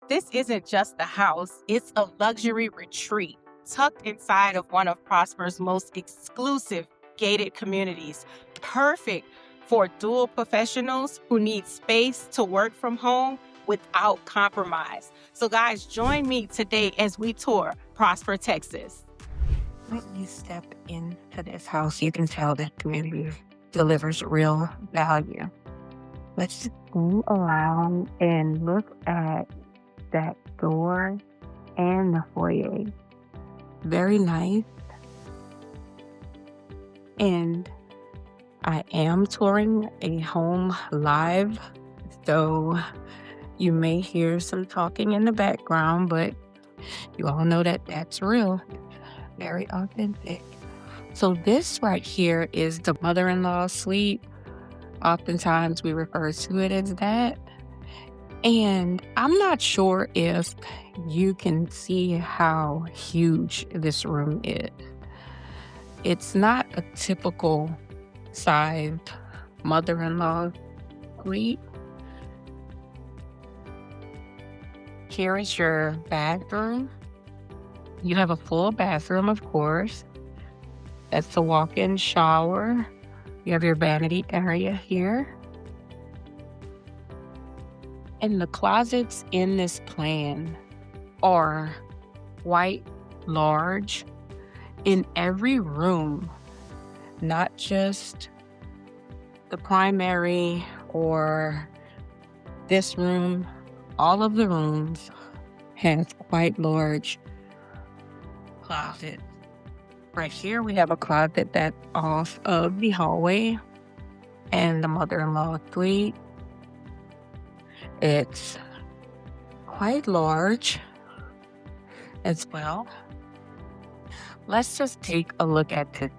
This isn't just a house, it's a luxury retreat tucked inside of one of Prosper's most exclusive gated communities, perfect for dual professionals who need space to work from home without compromise. So guys, join me today as we tour Prosper, Texas. When you step into this house, you can tell the community delivers real value. Let's just go around and look at that door and the foyer. Very nice. And I am touring a home live, so you may hear some talking in the background, but you all know that that's real. Very authentic. So this right here is the mother-in-law suite. Oftentimes we refer to it as that. And I'm not sure if you can see how huge this room is. It's not a typical sized mother-in-law suite. Here is your bathroom. You have a full bathroom, of course. That's the walk-in shower. You have your vanity area here. And the closets in this plan are quite large in every room, not just the primary or this room. All of the rooms have quite large closets. Right here we have a closet that's off of the hallway and the mother-in-law suite. It's quite large as well. Let's just take a look at the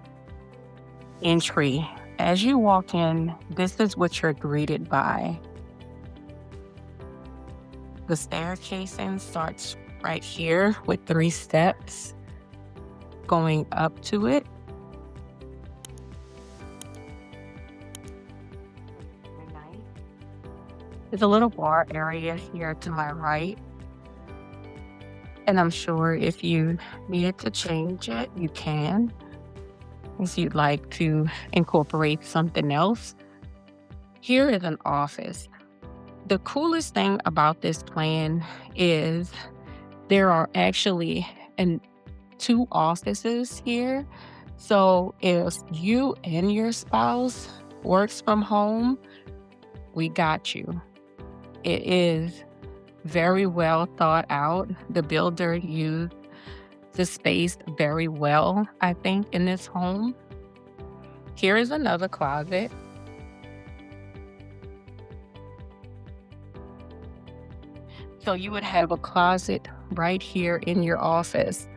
entry. As you walk in, this is what you're greeted by. The staircasing starts right here with 3 steps going up to it. There's a little bar area here to my right. And I'm sure if you needed to change it, you can. If you'd like to incorporate something else. Here is an office. The coolest thing about this plan is there are actually 2 offices here. So if you and your spouse works from home, we got you. It is very well thought out. The builder used the space very well, I think, in this home. Here is another closet. So you would have a closet right here in your office.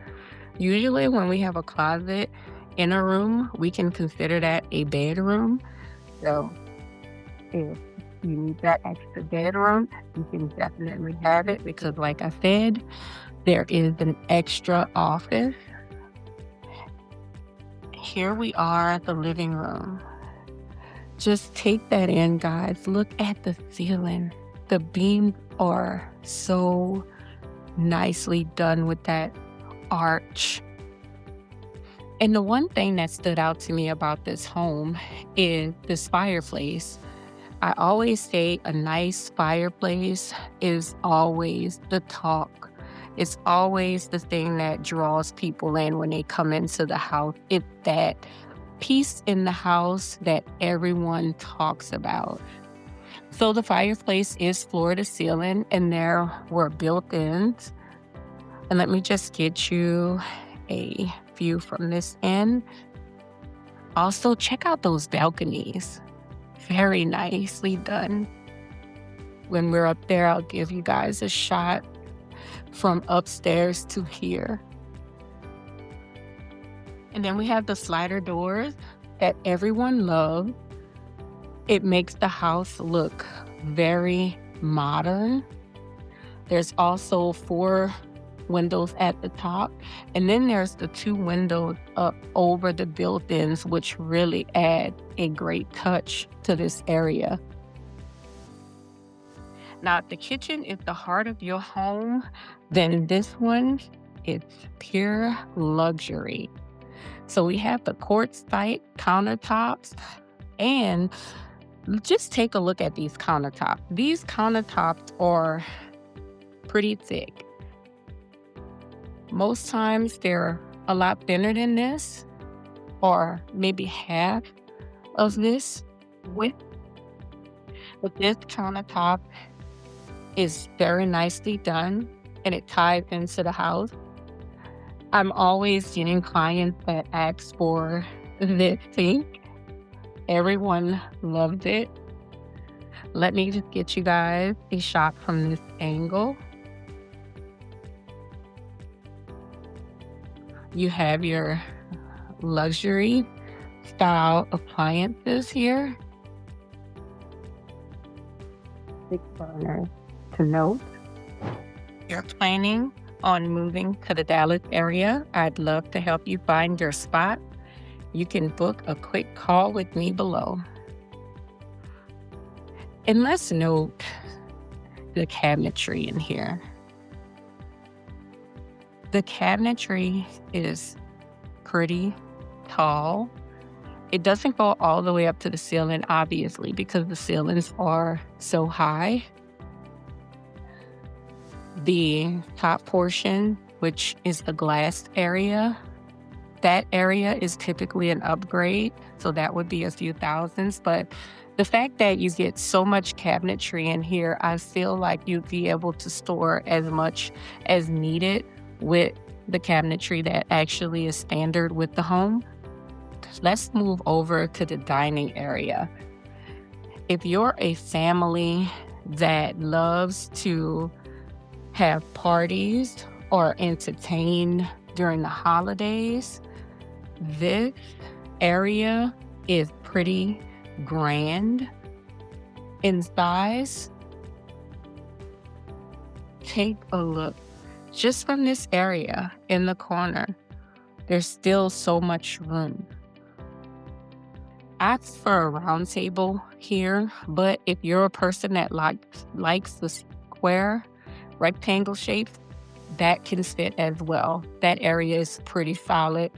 Usually when we have a closet in a room, we can consider that a bedroom. So if you need that extra bedroom, you can definitely have it because, like I said, there is an extra office. Here we are at the living room. Just take that in, guys. Look at the ceiling. The beams are so nicely done with that arch. And the one thing that stood out to me about this home is this fireplace. I always say a nice fireplace is always the talk. It's always the thing that draws people in when they come into the house. It's that peace in the house that everyone talks about. So the fireplace is floor to ceiling and there were built-ins. And let me just get you a view from this end. Also, check out those balconies. Very nicely done. When we're up there, I'll give you guys a shot from upstairs to here. And then we have the slider doors that everyone loves. It makes the house look very modern. There's also 4 windows at the top, and then there's the 2 windows up over the built-ins, which really add a great touch to this area. Now, if the kitchen is the heart of your home, then this one is pure luxury. So we have the Quartzite countertops, and just take a look at these countertops. These countertops are pretty thick. Most times they're a lot thinner than this, or maybe half of this width. But this countertop is very nicely done, and it ties into the house. I'm always getting clients that ask for this sink. Everyone loved it. Let me just get you guys a shot from this angle. You have your luxury style appliances here. 6 burners to note. You're planning on moving to the Dallas area. I'd love to help you find your spot. You can book a quick call with me below. And let's note the cabinetry in here. The cabinetry is pretty tall. It doesn't go all the way up to the ceiling, obviously, because the ceilings are so high. The top portion, which is the glass area, that area is typically an upgrade, so that would be a few thousands. But the fact that you get so much cabinetry in here, I feel like you'd be able to store as much as needed with the cabinetry that actually is standard with the home. Let's move over to the dining area. If you're a family that loves to have parties or entertain during the holidays, this area is pretty grand in size. Take a look. Just from this area in the corner, there's still so much room. I prefer a round table here, but if you're a person that likes the square rectangle shape, that can fit as well. That area is pretty solid.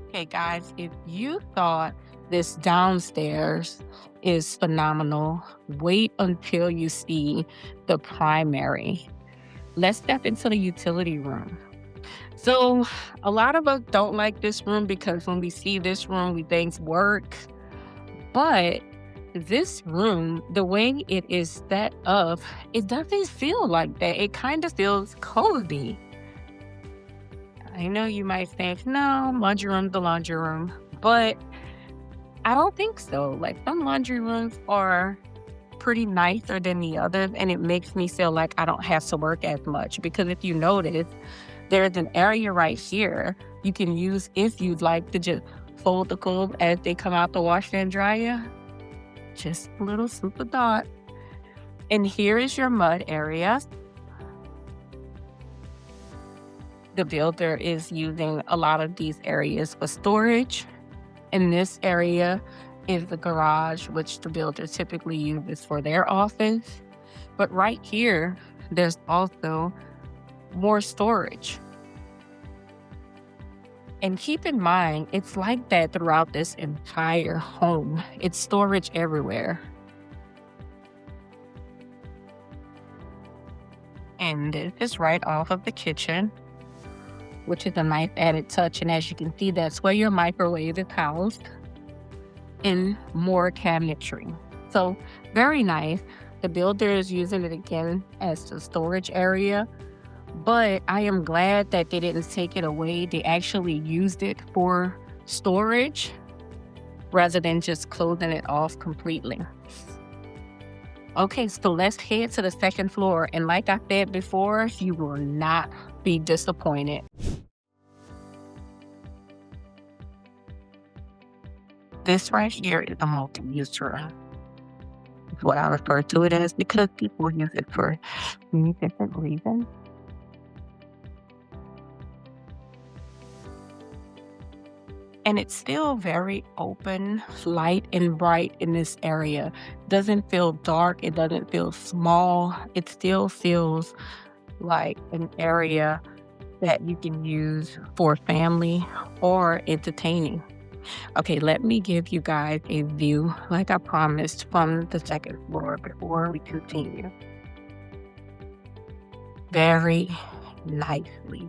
Okay, guys, if you thought this downstairs is phenomenal, wait until you see the primary. Let's step into the utility room. So a lot of us don't like this room because when we see this room, we think work. But this room, the way it is set up, it doesn't feel like that. It kind of feels cozy. I know you might think, no, laundry room's the laundry room. But I don't think so. Like, some laundry rooms are pretty nicer than the others, and it makes me feel like I don't have to work as much. Because if you notice, there's an area right here you can use if you'd like to just fold the clothes as they come out the washer and dryer. Just a little super thought. And here is your mud area. The builder is using a lot of these areas for storage. And this area is the garage, which the builder typically uses for their office. But right here, there's also more storage. And keep in mind, it's like that throughout this entire home. It's storage everywhere. And this is right off of the kitchen, which is a nice added touch. And as you can see, that's where your microwave is housed, and more cabinetry. So very nice. The builder is using it again as the storage area, but I am glad that they didn't take it away. They actually used it for storage rather than just closing it off completely. Okay, so let's head to the second floor. And like I said before, you will not be disappointed. This right here is a multi-use room. It's what I refer to it as because people use it for many different reasons. And it's still very open, light and bright in this area. Doesn't feel dark. It doesn't feel small. It still feels like an area that you can use for family or entertaining. Okay, let me give you guys a view, like I promised, from the second floor before we continue. Very nicely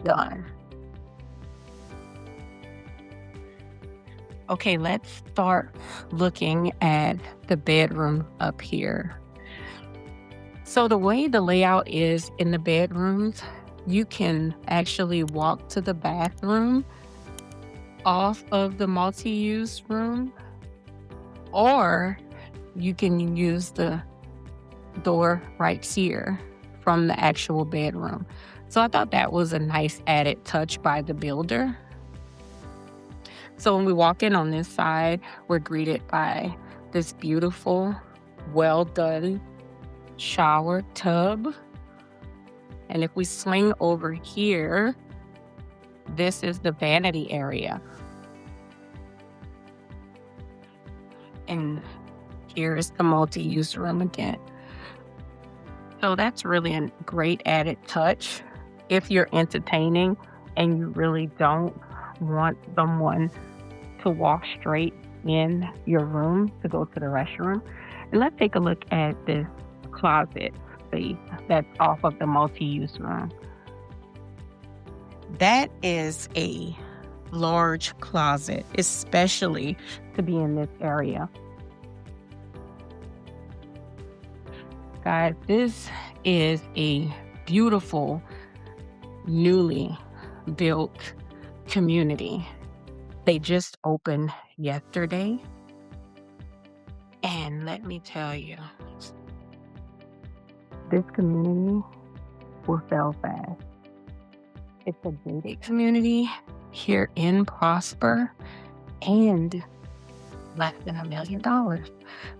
done. Okay, let's start looking at the bedroom up here. So the way the layout is in the bedrooms, you can actually walk to the bathroom off of the multi-use room, or you can use the door right here from the actual bedroom. So I thought that was a nice added touch by the builder. So when we walk in on this side, we're greeted by this beautiful, well done shower tub. And if we swing over here, this is the vanity area. And here's the multi-use room again. So that's really a great added touch if you're entertaining and you really don't want someone to walk straight in your room to go to the restroom. And let's take a look at this closet space that's off of the multi-use room. That is a large closet, especially to be in this area. Guys, this is a beautiful, newly built community. They just opened yesterday. And let me tell you, this community will sell fast. It's a gated community here in Prosper and less than $1 million.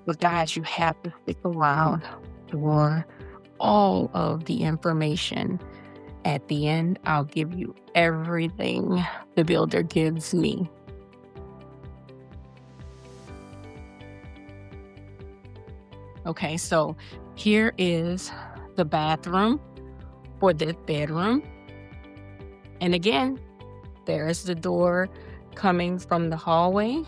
But guys, you have to stick around for all of the information. At the end, I'll give you everything the builder gives me. Okay, so here is the bathroom for this bedroom. And again, there's the door coming from the hallway.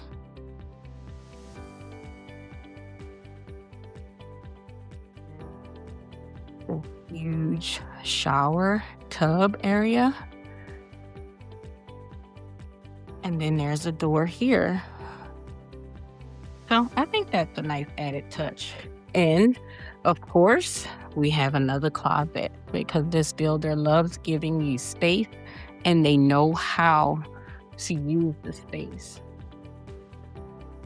The huge shower tub area. And then there's a door here. So I think that's a nice added touch. And of course, we have another closet because this builder loves giving you space and they know how to use the space.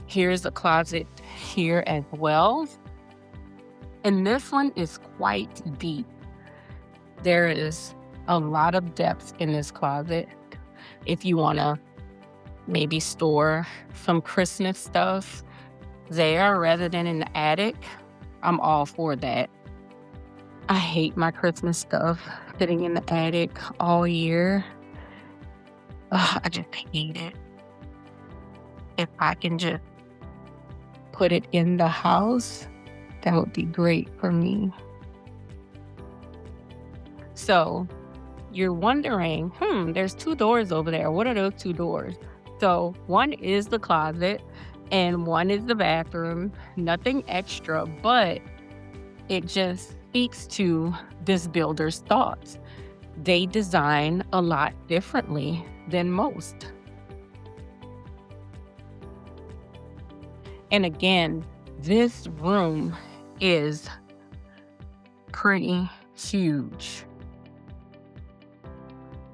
Here's a closet here as well. And this one is quite deep. There is a lot of depth in this closet. If you want to maybe store some Christmas stuff there rather than in the attic, I'm all for that. I hate my Christmas stuff sitting in the attic all year. I just hate it. If I can just put it in the house, that would be great for me. So you're wondering, there's 2 doors over there. What are those 2 doors? So one is the closet and one is the bathroom. Nothing extra, but it just speaks to this builder's thoughts. They design a lot differently than most. And again, this room is pretty huge.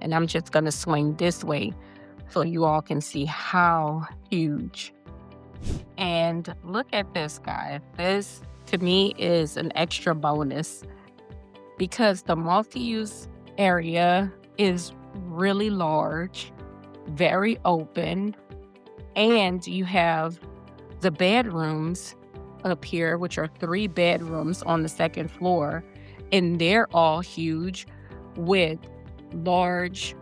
And I'm just going to swing this way so you all can see how huge. And look at this, guys. This, to me, is an extra bonus because the multi-use area is really large, very open, and you have the bedrooms up here, which are 3 bedrooms on the second floor, and they're all huge with large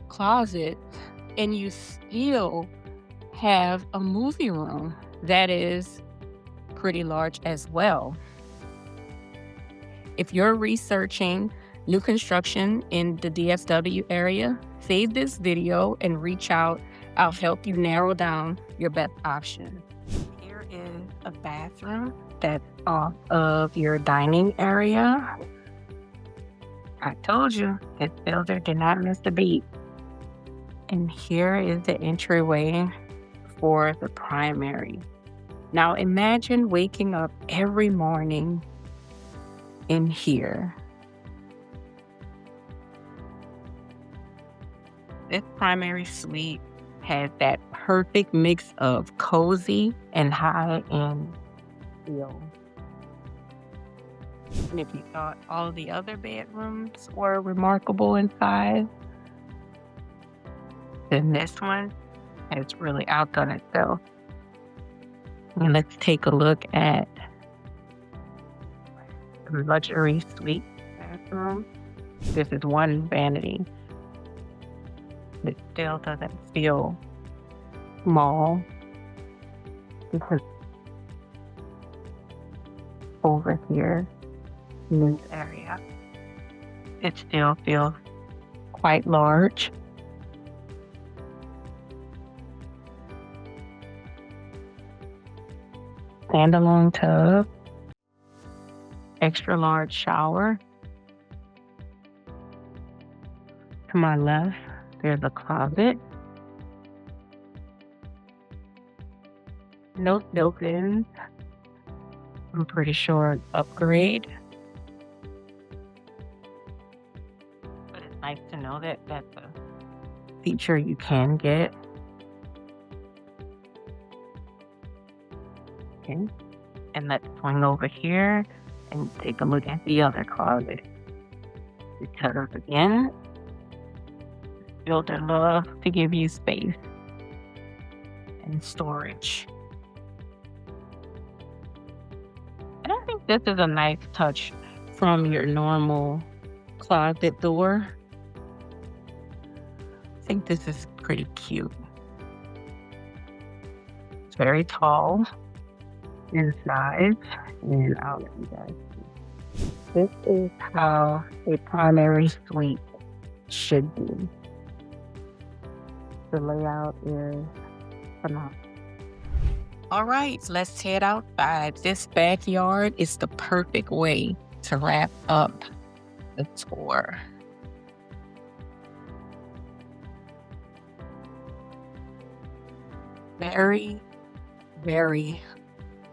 closets and you still have a movie room that is pretty large as well. If you're researching new construction in the DFW area, save this video and reach out. I'll help you narrow down your best option. Here is a bathroom that's off of your dining area. I told you, this builder did not miss a beat. And here is the entryway for the primary. Now imagine waking up every morning in here. This primary suite has that perfect mix of cozy and high-end feel. And if you thought all the other bedrooms were remarkable in size, then this one has really outdone itself. And let's take a look at the luxury suite bathroom. This is one vanity. It still doesn't feel small because over here in this area, it still feels quite large. Standalone tub, extra large shower. To my left, there's a closet. No built-ins. I'm pretty sure an upgrade. But it's nice to know that that's a feature you can get. Okay. And let's swing over here and take a look at the other closet. The tub again. Builder loves to give you space and storage. And I think this is a nice touch from your normal closet door. I think this is pretty cute. It's very tall in size, and I'll let you guys see. This is how a primary suite should be. The layout is phenomenal. All right, let's head outside. This backyard is the perfect way to wrap up the tour. Very, very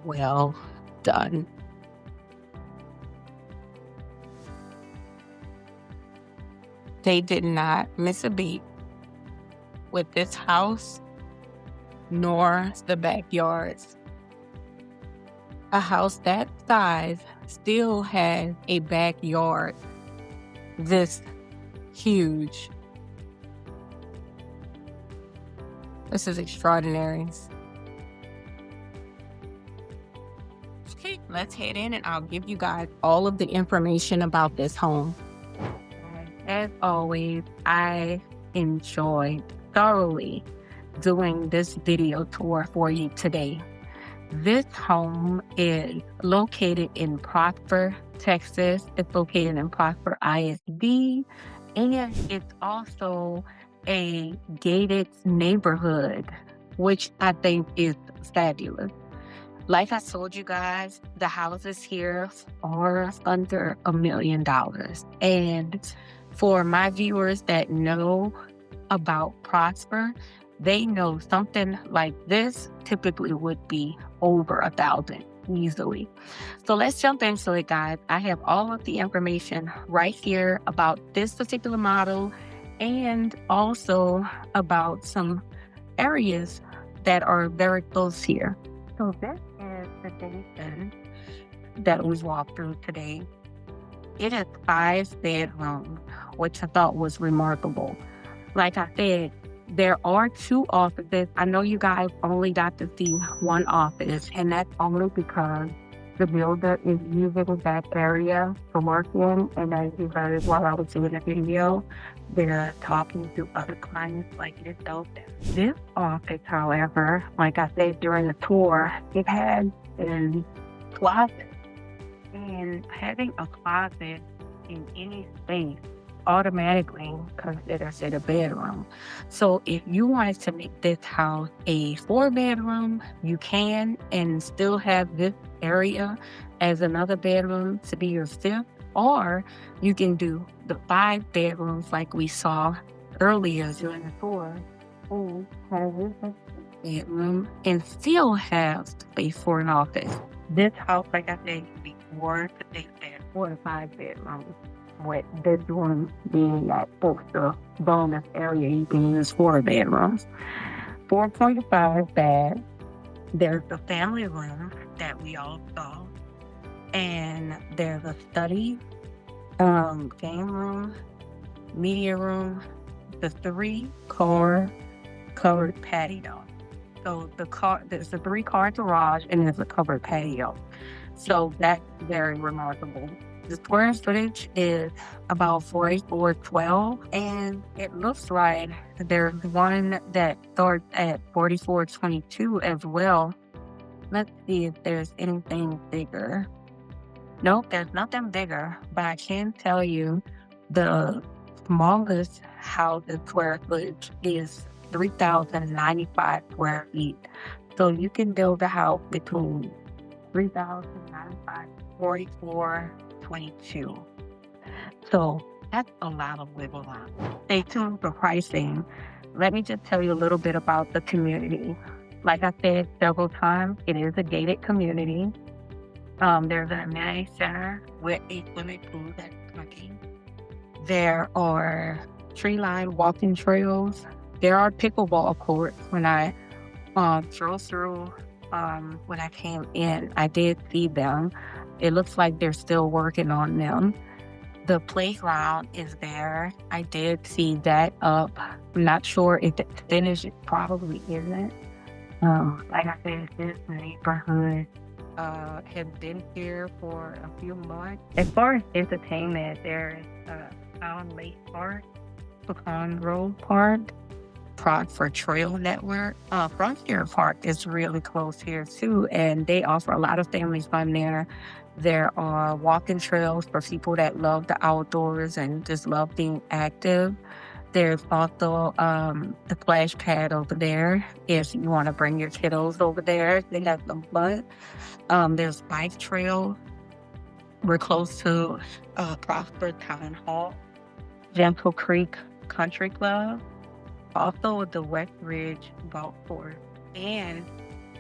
well done. They did not miss a beat with this house, nor the backyards. A house that size still has a backyard this huge. This is extraordinary. Okay, let's head in and I'll give you guys all of the information about this home. As always, I enjoyed thoroughly doing this video tour for you today. This home is located in Prosper, Texas. It's located in Prosper ISD, and it's also a gated neighborhood, which I think is fabulous. Like I told you guys, the houses here are under $1 million. And for my viewers that know about Prosper, they know something like this typically would be over $1,000 easily. So let's jump into it, guys. I have all of the information right here about this particular model and also about some areas that are very close here. So this is the basement that we walked through today. It is 5 bedrooms, which I thought was remarkable. Like I said, there are 2 offices. I know you guys only got to see one office, and that's only because the builder is using that area to work in, and as you heard while I was doing the video, they're talking to other clients like yourself. This office, however, like I said during the tour, it has a closet, and having a closet in any space automatically considers it a bedroom. So if you wanted to make this house a 4-bedroom, you can, and still have this area as another bedroom to be your 5th, or you can do the 5 bedrooms like we saw earlier during the tour, and have this bedroom and still have space for an office. This house, like I said, can be 4 to 5 bedrooms, with this one being that extra bonus area you can use for bedrooms. 4.5 bed. There's the family room that we all saw, and there's a study, game room, media room, the 3-car covered patio. So there's a 3-car garage and there's a covered patio. So that's very remarkable. The square footage is about 4412, and it looks like there's one that starts at 4422 as well. Let's see if there's anything bigger. Nope, there's nothing bigger, but I can tell you the smallest house's square footage is 3,095 square feet. So you can build a house between 3,095, 4422. So that's a lot of wiggle room. Stay tuned for pricing. Let me just tell you a little bit about the community. Like I said several times, it is a gated community. There's an amenity center with a swimming pool that's working. There are tree-lined walking trails. There are pickleball courts. When I drove through, when I came in, I did see them. It looks like they're still working on them. The playground is there. I did see that up. I'm not sure if it's finished. It probably isn't. Like I said, this neighborhood has been here for a few months. As far as entertainment, there's Town Lake Park, Pecan Road Park, Prosper Trail Network. Frontier Park is really close here too, and they offer a lot of family fun there. There are walking trails for people that love the outdoors and just love being active. There's also the splash pad over there if you want to bring your kiddos over there. They have some fun. There's bike trails. We're close to Prosper Town Hall, Gentle Creek Country Club, also the West Ridge Golf Course. And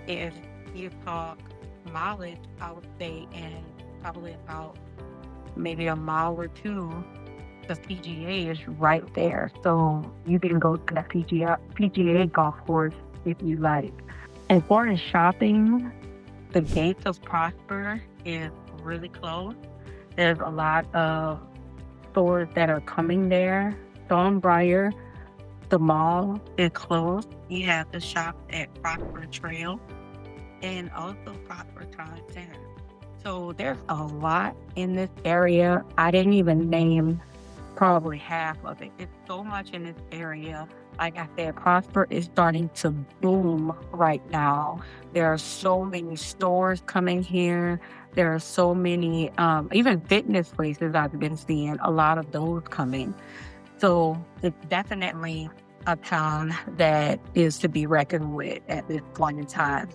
if you talk mileage, I would say in probably about maybe a mile or two, the PGA is right there. So you can go to the PGA golf course if you like. As far as shopping, the gates of Prosper is really close. There's a lot of stores that are coming there. Stonebriar, the mall is closed. You have to shop at Prosper Trail and also Prosper Town Center. So there's a lot in this area. I didn't even name probably half of it. It's so much in this area. Like I said, Prosper is starting to boom right now. There are so many stores coming here. There are so many, even fitness places I've been seeing, a lot of those coming. So it's definitely a town that is to be reckoned with at this point in time.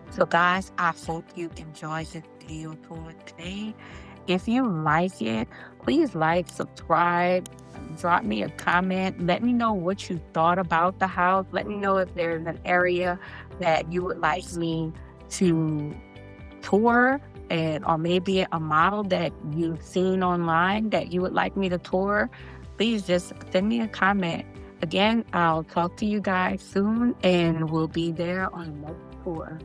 So guys, I hope you enjoyed this video tour today. If you like it, please like, subscribe, drop me a comment. Let me know what you thought about the house. Let me know if there's an area that you would like me to tour, or maybe a model that you've seen online that you would like me to tour. Please just send me a comment. Again, I'll talk to you guys soon, and we'll be there on the next tour.